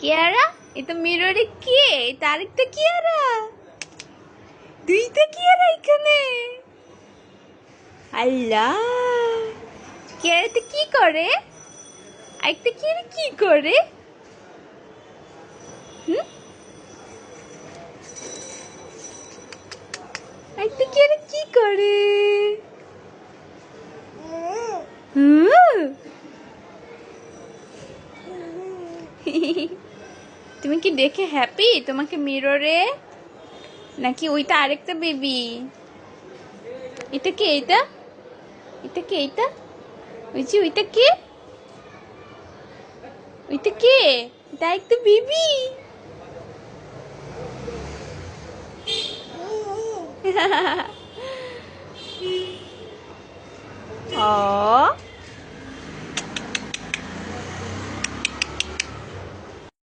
কিয়ারা, এ তো মিররে কে? এটা আরেকটা কিয়ারা। দুইটা কিয়ারা এখানে। আল্লাহ, কিয়ারাতে কি করে? আরেকটা কিয়ারা কি করে? হুম, আরেকটা কিয়ারা কি করে? হুম। তুমি কি দেখে হ্যাপি তোমাকে মিররে? নাকি ওইটা আরেকটা বেবি? এটা কে? এটা এটা কে? এটা ওই যে ওইটা কে? ওইটা কে? এটা একটা বেবি। ও